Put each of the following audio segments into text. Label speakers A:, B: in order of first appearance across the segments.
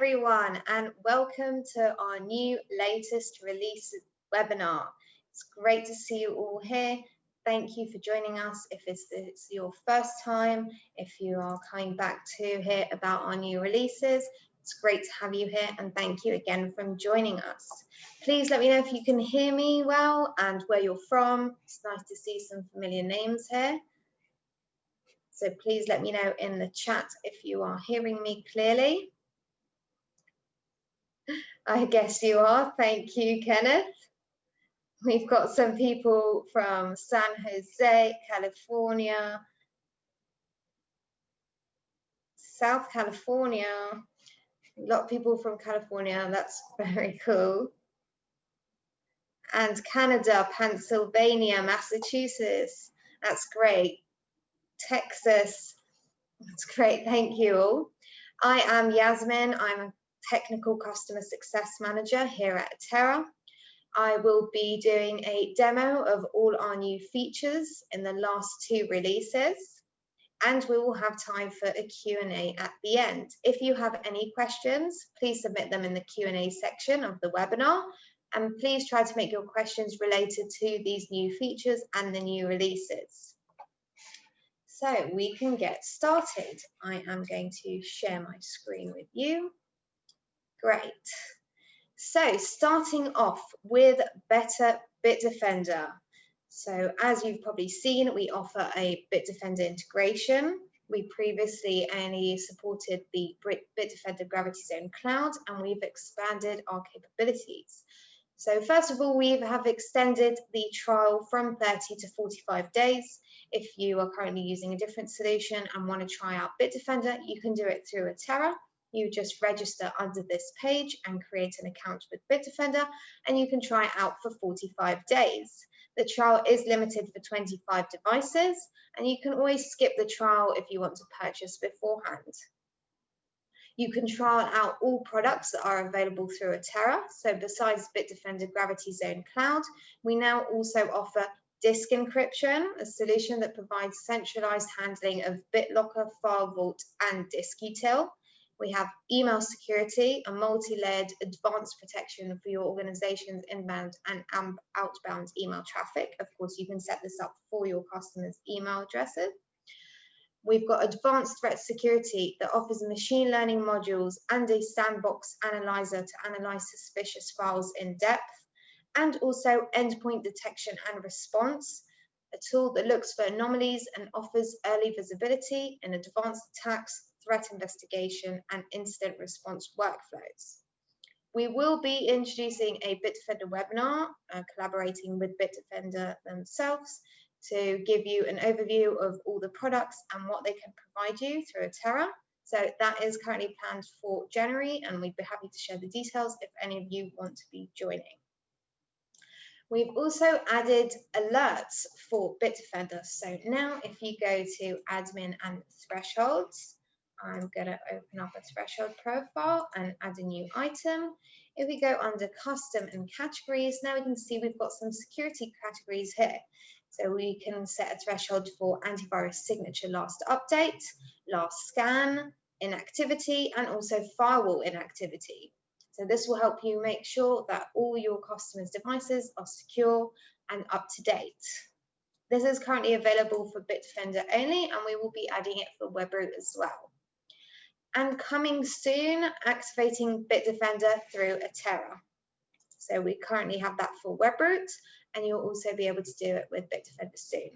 A: everyone, and welcome to our new latest release webinar. It's great to see you all here. Thank you for joining us. If it's your first time, if you are coming back to hear about our new releases, it's great to have you here, and thank you again for joining us. Please let me know if you can hear me well and where you're from. It's nice to see some familiar names here. So please let me know in the chat if you are hearing me clearly. I guess you are. Thank you, Kenneth. We've got some people from San Jose, California, South California. A lot of people from California. That's very cool. And Canada, Pennsylvania, Massachusetts. That's great. Texas. That's great. Thank you all. I am Yasmin. I'm a Technical Customer Success Manager here at Atera. I will be doing a demo of all our new features in the last two releases, and we will have time for a Q&A at the end. If you have any questions, please submit them in the Q&A section of the webinar, and please try to make your questions related to these new features and the new releases. So we can get started. I am going to share my screen with you. Great. So starting off with Better BitDefender. So as you've probably seen, we offer a BitDefender integration. We previously only supported the BitDefender Gravity Zone Cloud, and we've expanded our capabilities. So first of all, we have extended the trial from 30 to 45 days. If you are currently using a different solution and want to try out BitDefender, you can do it through Atera. You just register under this page and create an account with BitDefender, and you can try it out for 45 days. The trial is limited for 25 devices, and you can always skip the trial if you want to purchase beforehand. You can trial out all products that are available through Atera. So besides BitDefender Gravity Zone Cloud, we now also offer disk encryption, a solution that provides centralized handling of BitLocker, File Vault, and Disk Util. We have email security, a multi-layered advanced protection for your organization's inbound and outbound email traffic. Of course, you can set this up for your customers' email addresses. We've got advanced threat security that offers machine learning modules and a sandbox analyzer to analyze suspicious files in depth, and also endpoint detection and response, a tool that looks for anomalies and offers early visibility in advanced attacks, threat investigation, and incident response workflows. We will be introducing a BitDefender webinar, collaborating with BitDefender themselves, to give you an overview of all the products and what they can provide you through Atera. So that is currently planned for January, and we'd be happy to share the details if any of you want to be joining. We've also added alerts for BitDefender. So now if you go to admin and thresholds, I'm going to open up a threshold profile and add a new item. If we go under custom and categories, now we can see we've got some security categories here. So we can set a threshold for antivirus signature last update, last scan, inactivity, and also firewall inactivity. So this will help you make sure that all your customers' devices are secure and up to date. This is currently available for BitDefender only, and we will be adding it for Webroot as well. And coming soon, activating BitDefender through Atera. So we currently have that for Webroot, and you'll also be able to do it with BitDefender soon.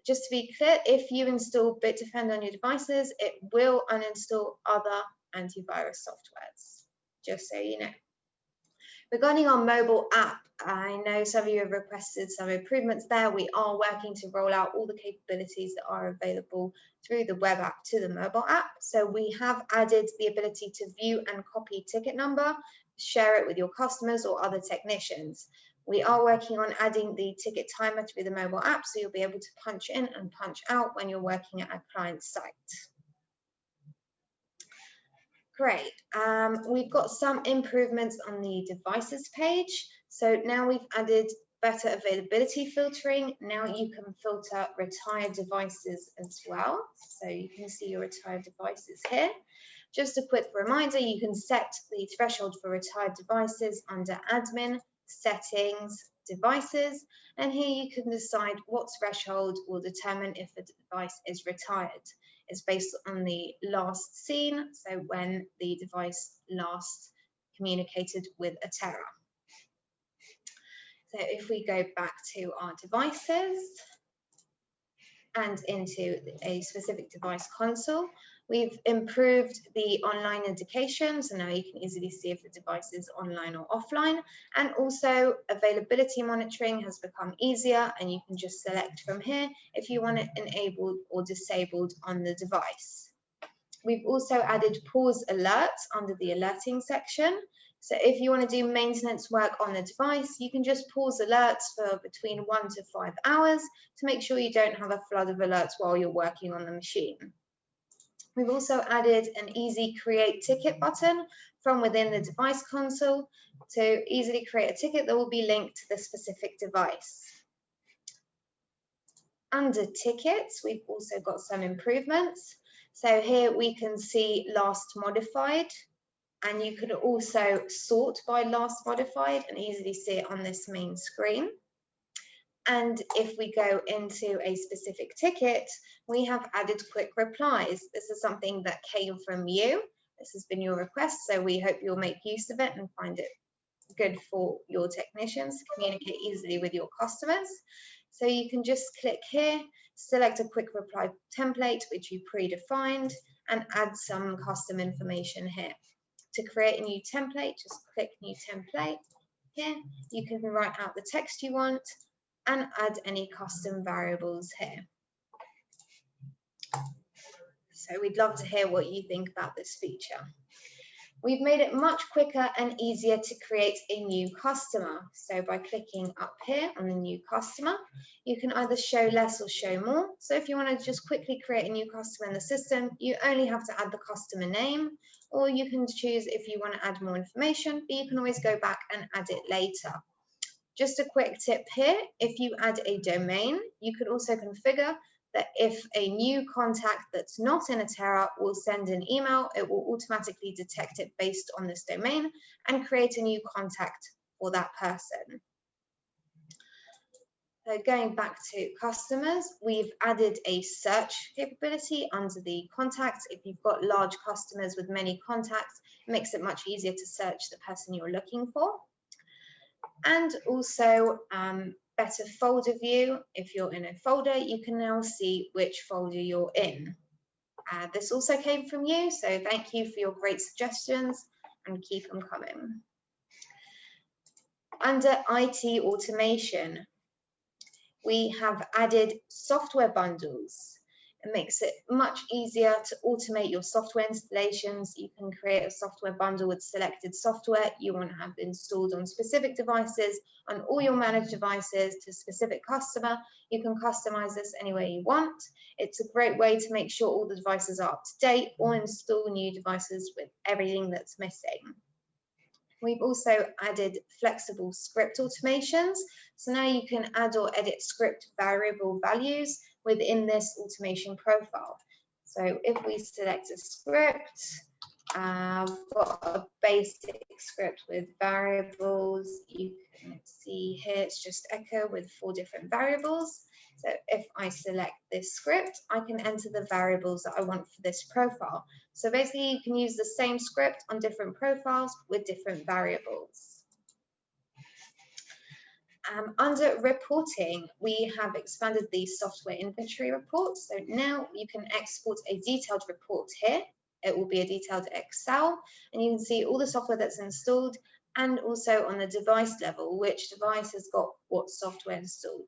A: Just to be clear, if you install BitDefender on your devices, it will uninstall other antivirus softwares, just so you know. Regarding our mobile app, I know some of you have requested some improvements there. We are working to roll out all the capabilities that are available through the web app to the mobile app. So we have added the ability to view and copy ticket number, share it with your customers or other technicians. We are working on adding the ticket timer through the mobile app, so you'll be able to punch in and punch out when you're working at a client's site. Great. We've got some improvements on the devices page. So now we've added better availability filtering. Now you can filter retired devices as well. So you can see your retired devices here. Just a quick reminder, you can set the threshold for retired devices under Admin, Settings, Devices, and here you can decide what threshold will determine if a device is retired. It's based on the last seen, so when the device last communicated with Atera. So if we go back to our devices and into a specific device console, we've improved the online indication, so now you can easily see if the device is online or offline, and also availability monitoring has become easier, and you can just select from here if you want it enabled or disabled on the device. We've also added pause alerts under the alerting section. So if you want to do maintenance work on the device, you can just pause alerts for between 1 to 5 hours to make sure you don't have a flood of alerts while you're working on the machine. We've also added an easy create ticket button from within the device console to easily create a ticket that will be linked to the specific device. Under tickets, we've also got some improvements. So here we can see last modified, and you can also sort by last modified and easily see it on this main screen. And if we go into a specific ticket, we have added quick replies. This is something that came from you. This has been your request, so we hope you'll make use of it and find it good for your technicians to communicate easily with your customers. So you can just click here, select a quick reply template, which you predefined, and add some custom information here. To create a new template, just click New Template. Here, you can write out the text you want and add any custom variables here. So we'd love to hear what you think about this feature. We've made it much quicker and easier to create a new customer. So by clicking up here on the new customer, you can either show less or show more. So if you want to just quickly create a new customer in the system, you only have to add the customer name, or you can choose if you want to add more information, but you can always go back and add it later. Just a quick tip here, if you add a domain, you can also configure that if a new contact that's not in Atera will send an email, it will automatically detect it based on this domain and create a new contact for that person. So going back to customers, we've added a search capability under the contacts. If you've got large customers with many contacts, it makes it much easier to search the person you're looking for. And also better folder view. If you're in a folder, you can now see which folder you're in. This also came from you, so thank you for your great suggestions and keep them coming. Under IT automation, we have added software bundles. It makes it much easier to automate your software installations. You can create a software bundle with selected software you want to have installed on specific devices, on all your managed devices to specific customer. You can customize this any way you want. It's a great way to make sure all the devices are up to date or install new devices with everything that's missing. We've also added flexible script automations. So now you can add or edit script variable values within this automation profile. So if we select a script, I've got a basic script with variables. You can see here it's just echo with 4 different variables. So if I select this script, I can enter the variables that I want for this profile. So basically you can use the same script on different profiles with different variables. Under reporting, we have expanded the software inventory report. So now you can export a detailed report here. It will be a detailed Excel, and you can see all the software that's installed and also on the device level, which device has got what software installed.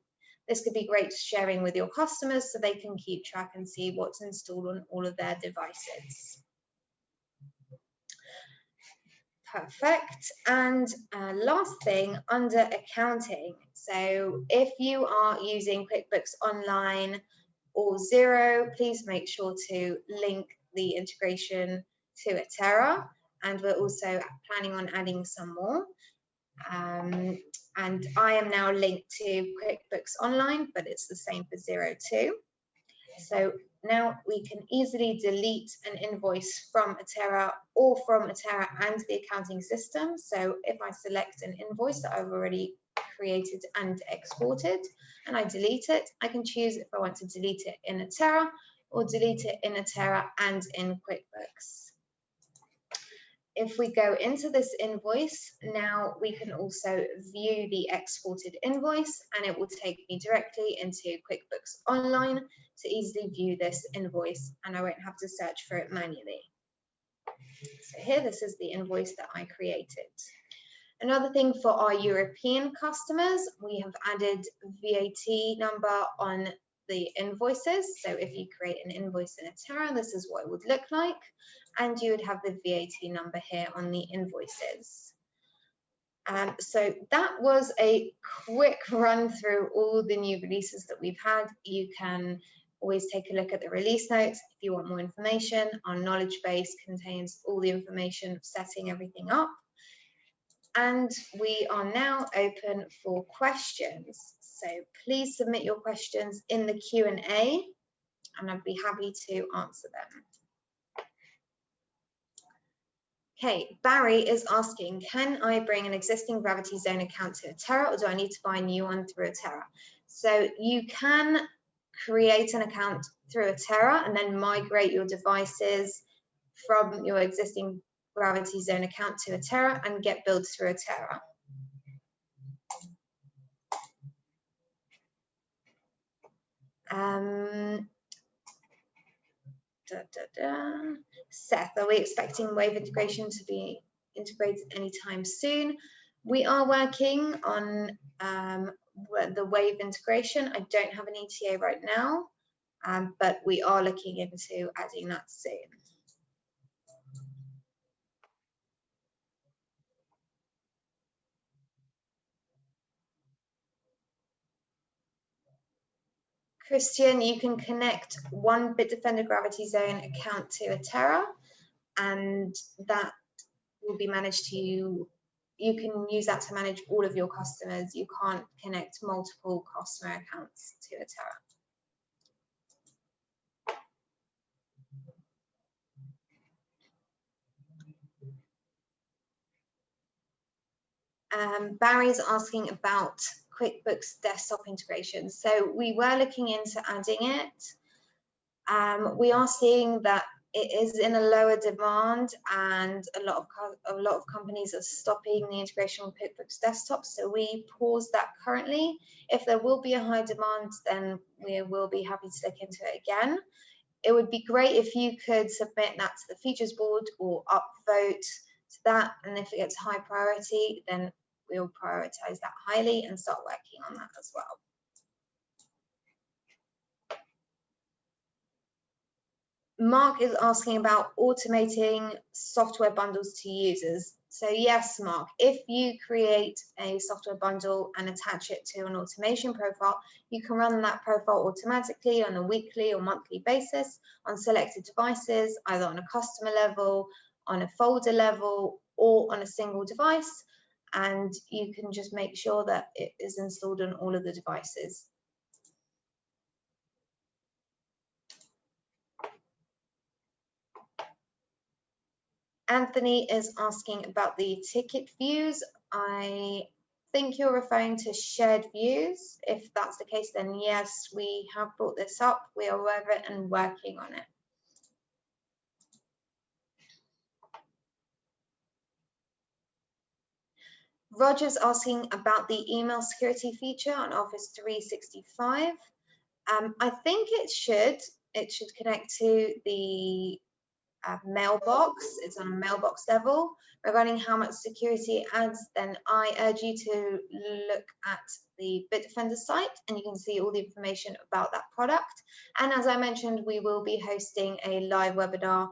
A: This could be great sharing with your customers so they can keep track and see what's installed on all of their devices. Perfect. And last thing, under accounting. So if you are using QuickBooks Online or Xero, please make sure to link the integration to Atera. And we're also planning on adding some more. And I am now linked to QuickBooks Online, but it's the same for 02. So now we can easily delete an invoice from Atera or from Atera and the accounting system. So if I select an invoice that I've already created and exported and I delete it, I can choose if I want to delete it in Atera or delete it in Atera and in QuickBooks. If we go into this invoice, now we can also view the exported invoice and it will take me directly into QuickBooks Online to easily view this invoice and I won't have to search for it manually. So here, this is the invoice that I created. Another thing for our European customers, we have added VAT number on the invoices. So if you create an invoice in Atera, this is what it would look like. And you would have the VAT number here on the invoices. So that was a quick run through all the new releases that we've had. You can always take a look at the release notes if you want more information. Our knowledge base contains all the information of setting everything up. And we are now open for questions. So please submit your questions in the Q&A and I'd be happy to answer them. Okay, Barry is asking, can I bring an existing Gravity Zone account to Atera or do I need to buy a new one through Atera? So you can create an account through Atera and then migrate your devices from your existing Gravity Zone account to Atera and get billed through Atera. Seth, are we expecting Wave integration to be integrated anytime soon? We are working on the Wave integration. I don't have an ETA right now, but we are looking into adding that soon. Christian, you can connect one BitDefender Gravity Zone account to Atera, and that will be managed to you. You can use that to manage all of your customers. You can't connect multiple customer accounts to Atera. Barry's asking about QuickBooks desktop integration. So we were looking into adding it. We are seeing that it is in a lower demand and a lot of companies are stopping the integration with QuickBooks Desktop, so we paused that currently. If there will be a high demand, then we will be happy to look into it again. It would be great if you could submit that to the features board or upvote to that, and if it gets high priority, then we'll prioritize that highly and start working on that as well. Mark is asking about automating software bundles to users. So yes, Mark, if you create a software bundle and attach it to an automation profile, you can run that profile automatically on a weekly or monthly basis on selected devices, either on a customer level, on a folder level, or on a single device. And you can just make sure that it is installed on all of the devices. Anthony is asking about the ticket views. I think you're referring to shared views. If that's the case, then yes, we have brought this up. We are aware of it and working on it. Roger's asking about the email security feature on Office 365. I think it should connect to the mailbox. It's on a mailbox level. Regarding how much security it adds, then I urge you to look at the BitDefender site and you can see all the information about that product. And as I mentioned, we will be hosting a live webinar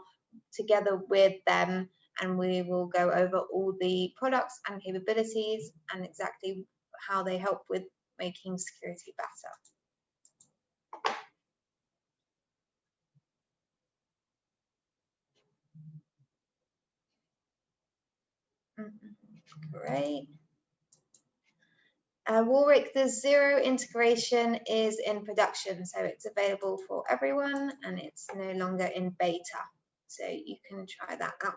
A: together with them and we will go over all the products and capabilities and exactly how they help with making security better. Great. Warwick, the Zero integration is in production, so it's available for everyone and it's no longer in beta. So you can try that out.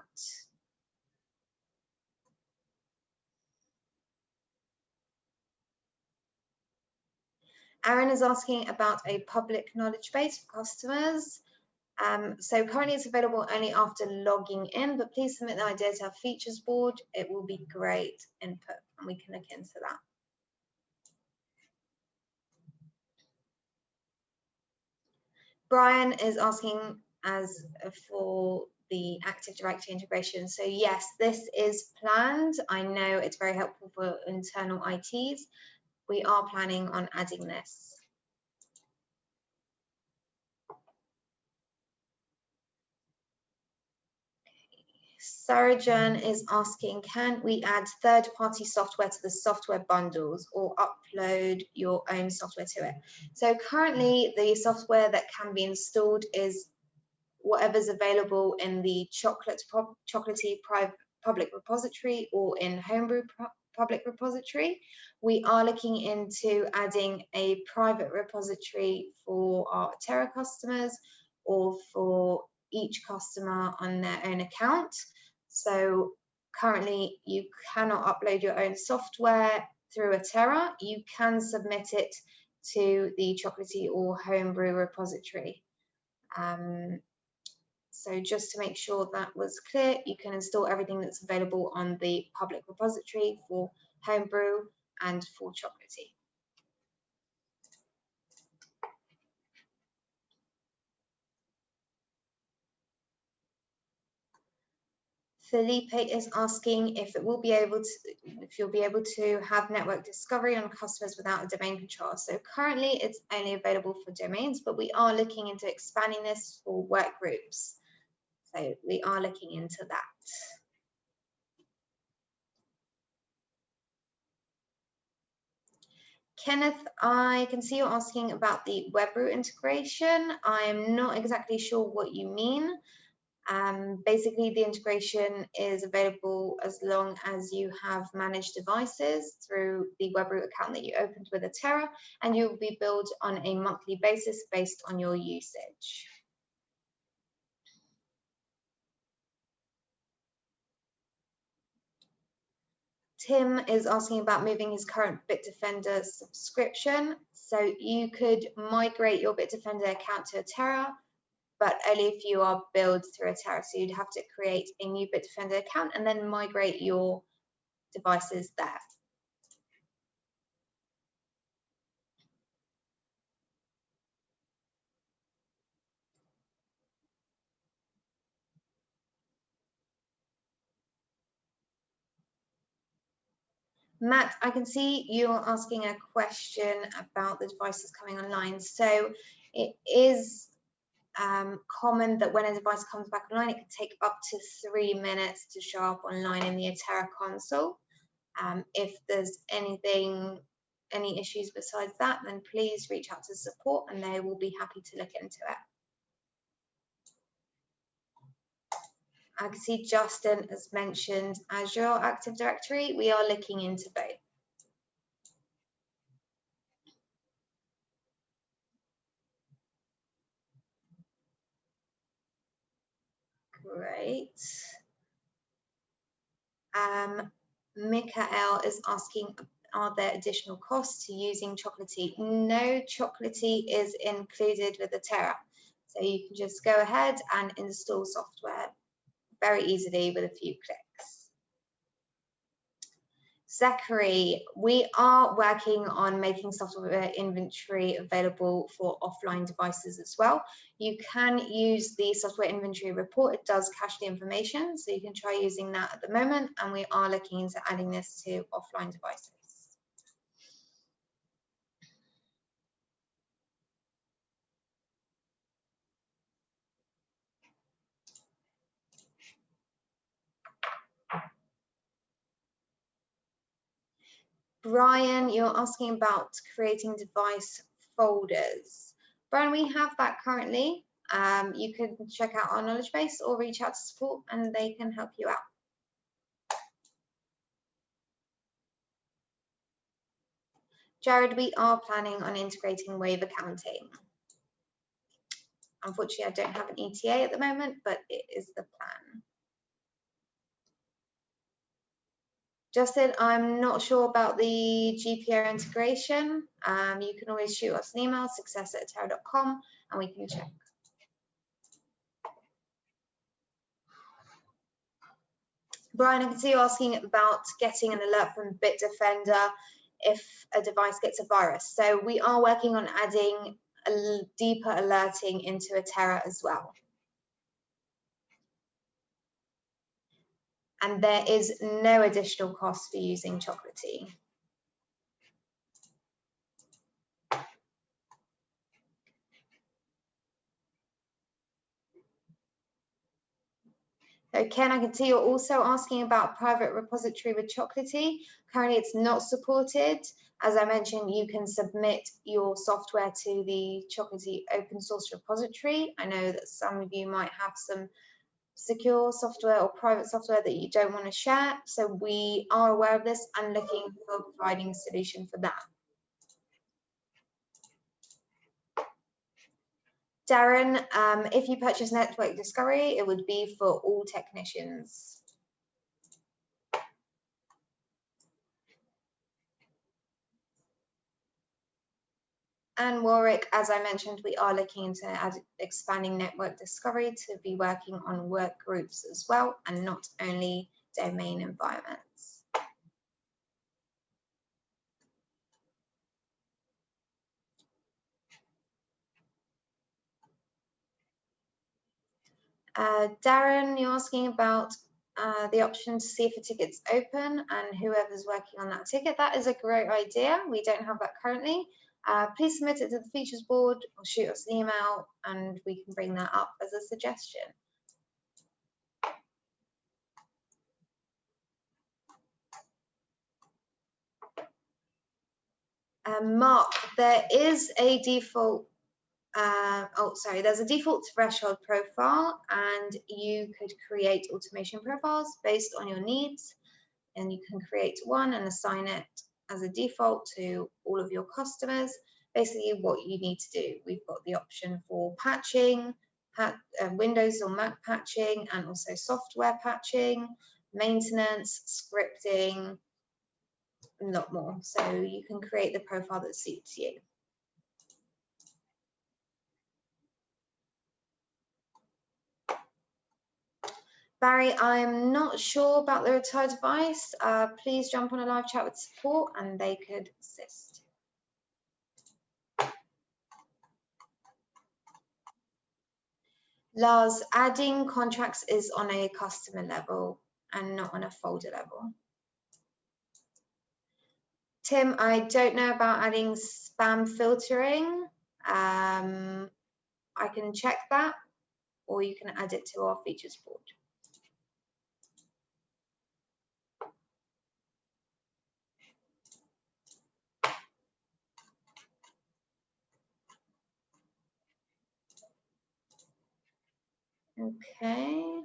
A: Aaron is asking about a public knowledge base for customers. So currently it's available only after logging in, but please submit the idea to our features board. It will be great input and we can look into that. Brian is asking as for the Active Directory integration. So yes, this is planned. I know it's very helpful for internal ITs. We are planning on adding this. Sarajan is asking, can we add third-party software to the software bundles or upload your own software to it? So currently the software that can be installed is whatever's available in the Chocolatey public repository or in Homebrew public repository. We are looking into adding a private repository for our Atera customers or for each customer on their own account. So currently you cannot upload your own software through Atera. You can submit it to the Chocolatey or Homebrew repository. So just to make sure that was clear, you can install everything that's available on the public repository for Homebrew and for Chocolatey. Felipe is asking if you'll be able to have network discovery on customers without a domain control. So currently it's only available for domains, but we are looking into expanding this for work groups. So we are looking into that. Kenneth, I can see you're asking about the WebRoot integration. I'm not exactly sure what you mean. Basically, the integration is available as long as you have managed devices through the WebRoot account that you opened with Atera, and you'll be billed on a monthly basis based on your usage. Tim is asking about moving his current BitDefender subscription. So you could migrate your BitDefender account to Atera, but only if you are billed through Atera. So you'd have to create a new BitDefender account and then migrate your devices there. Matt, I can see you're asking a question about the devices coming online. So it is common that when a device comes back online, it can take up to 3 minutes to show up online in the Atera console. If there's any issues besides that, then please reach out to support and they will be happy to look into it. I can see Justin has mentioned Azure Active Directory. We are looking into both. Great. Mikael is asking, are there additional costs to using Chocolatey? No, Chocolatey is included with Atera. So you can just go ahead and install software very easily with a few clicks. Zachary, we are working on making software inventory available for offline devices as well. You can use the software inventory report. It does cache the information, so you can try using that at the moment, and we are looking into adding this to offline devices. Brian, you're asking about creating device folders. Brian, we have that currently. You can check out our knowledge base or reach out to support and they can help you out. Jared, we are planning on integrating wave accounting. Unfortunately, I don't have an ETA at the moment, but it is the plan. Justin, I'm not sure about the GPO integration. You can always shoot us an email, success@atera.com, and we can check. Brian, I can see you asking about getting an alert from BitDefender if a device gets a virus. So we are working on adding a deeper alerting into Atera as well. And there is no additional cost for using Chocolatey. So Ken, I can see you're also asking about private repository with Chocolatey. Currently, it's not supported. As I mentioned, you can submit your software to the Chocolatey open source repository. I know that some of you might have some secure software or private software that you don't want to share. So we are aware of this and looking for providing a solution for that. Darren, if you purchase Network Discovery, it would be for all technicians. And Warwick, as I mentioned, we are looking into expanding Network Discovery to be working on work groups as well, and not only domain environments. Darren, you're asking about the option to see if a ticket's open and whoever's working on that ticket. That is a great idea. We don't have that currently. Please submit it to the features board or shoot us an email and we can bring that up as a suggestion. Mark, there is a default there's a default threshold profile and you could create automation profiles based on your needs, and you can create one and assign it as a default to all of your customers. Basically what you need to do, we've got the option for patching, Windows or Mac patching, and also software patching, maintenance, scripting, a lot more. So you can create the profile that suits you. Barry, I'm not sure about the retired device. Please jump on a live chat with support and they could assist. Lars, adding contracts is on a customer level and not on a folder level. Tim, I don't know about adding spam filtering. I can check that, or you can add it to our features board. Okay.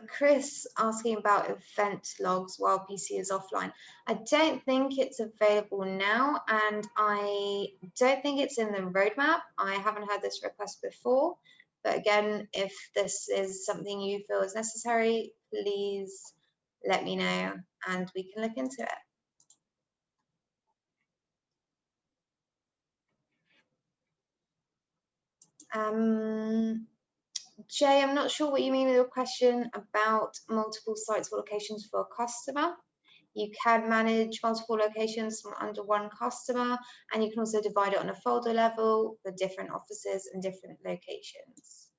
A: Chris asking about event logs while PC is offline. I don't think it's available now, and I don't think it's in the roadmap. I haven't had this request before, but again, if this is something you feel is necessary, please let me know and we can look into it. Jay, I'm not sure what you mean with your question about multiple sites or locations for a customer. You can manage multiple locations from under one customer, and you can also divide it on a folder level for different offices and different locations.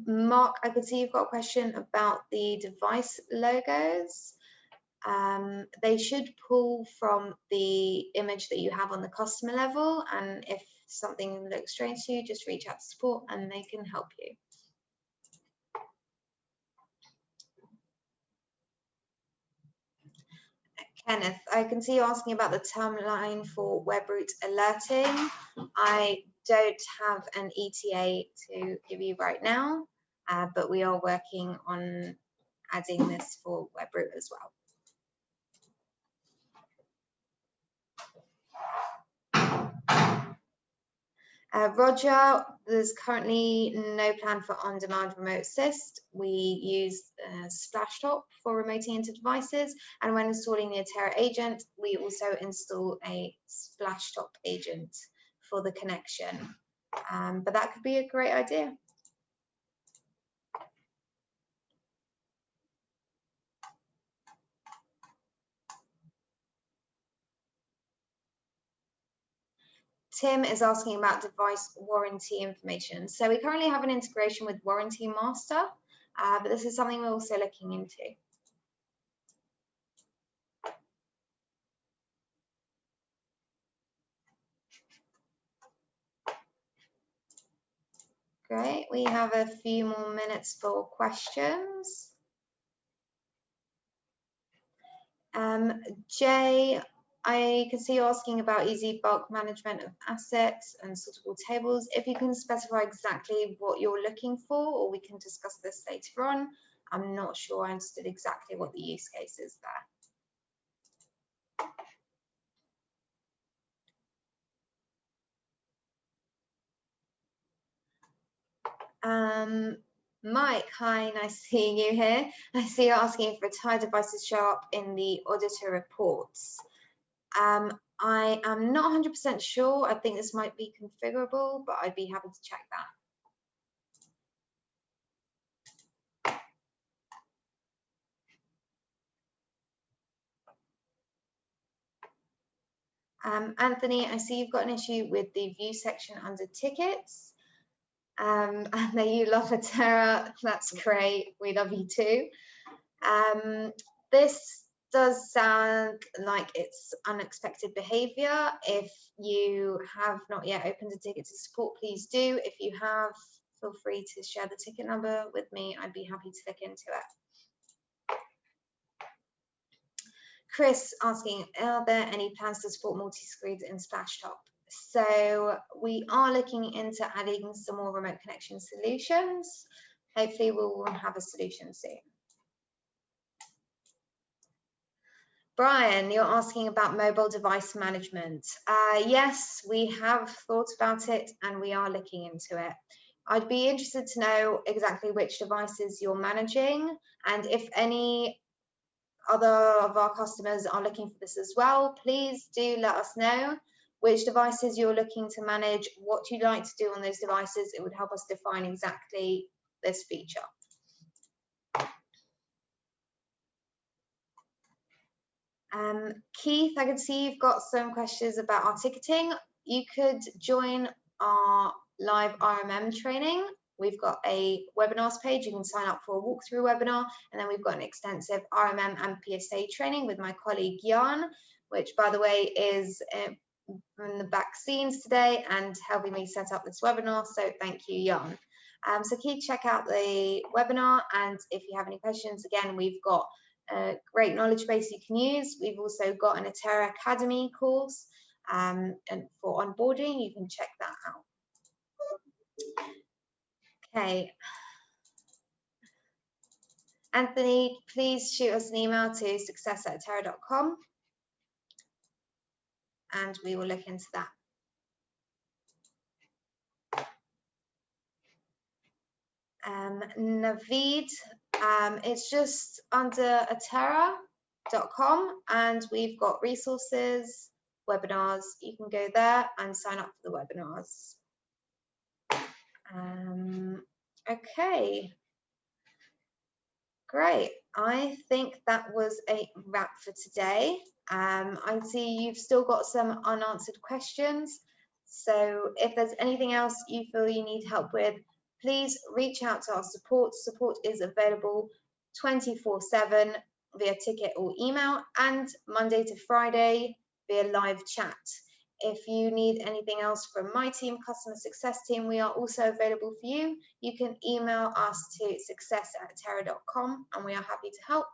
A: Mark, I can see you've got a question about the device logos. They should pull from the image that you have on the customer level, and if something looks strange to you, just reach out to support and they can help you. Kenneth, I can see you asking about the timeline for webroot alerting. I don't have an ETA to give you right now, but we are working on adding this for webroot as well. Roger, there's currently no plan for on-demand remote assist. We use Splashtop for remoting into devices, and when installing the Atera agent, we also install a Splashtop agent for the connection. But that could be a great idea. Tim is asking about device warranty information. So we currently have an integration with Warranty Master, but this is something we're also looking into. Great, we have a few more minutes for questions. Jay, I can see you asking about easy bulk management of assets and sortable tables. If you can specify exactly what you're looking for, or we can discuss this later on. I'm not sure I understood exactly what the use case is there. Mike, hi, nice seeing you here. I see you're asking if retired devices show up in the auditor reports. I am not 100% sure. I think this might be configurable, but I'd be happy to check that. Anthony, I see you've got an issue with the view section under tickets. And that you love Atera. That's great. We love you too. This does sound like it's unexpected behavior. If you have not yet opened a ticket to support, please do. If you have, feel free to share the ticket number with me. I'd be happy to look into it. Chris asking, are there any plans to support multi-screens in Splashtop? So we are looking into adding some more remote connection solutions. Hopefully we'll have a solution soon. Brian, you're asking about mobile device management. Yes, we have thought about it and we are looking into it. I'd be interested to know exactly which devices you're managing, and if any other of our customers are looking for this as well, please do let us know which devices you're looking to manage, what you'd like to do on those devices. It would help us define exactly this feature. Keith, I can see you've got some questions about our ticketing. You could join our live RMM training. We've got a webinars page. You can sign up for a walkthrough webinar, and then we've got an extensive RMM and PSA training with my colleague Jan, which, by the way, is in the back scenes today and helping me set up this webinar. So thank you, Jan. So Keith, check out the webinar, and if you have any questions, again, we've got a great knowledge base you can use. We've also got an Atera Academy course, and for onboarding, you can check that out. Okay. Anthony, please shoot us an email to success@atera.com and we will look into that. Naveed, it's just under Atera.com and we've got resources, webinars. You can go there and sign up for the webinars. Okay, great. I think that was a wrap for today. I see you've still got some unanswered questions. So if there's anything else you feel you need help with, please reach out to our support. Support is available 24/7 via ticket or email, and Monday to Friday via live chat. If you need anything else from my team, customer success team, we are also available for you. You can email us to success@atera.com and we are happy to help.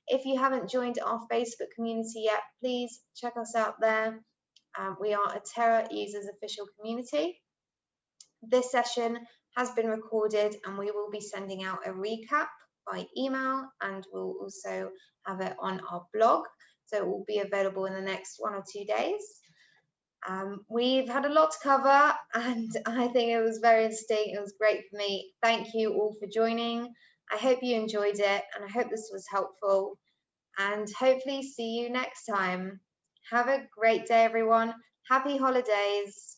A: If you haven't joined our Facebook community yet, please check us out there. We are Atera Users Official Community. This session has been recorded and we will be sending out a recap by email, and we'll also have it on our blog. So it will be available in the next 1 or 2 days. We've had a lot to cover and I think it was very interesting. It was great for me. Thank you all for joining. I hope you enjoyed it and I hope this was helpful, and hopefully see you next time. Have a great day, everyone. Happy holidays.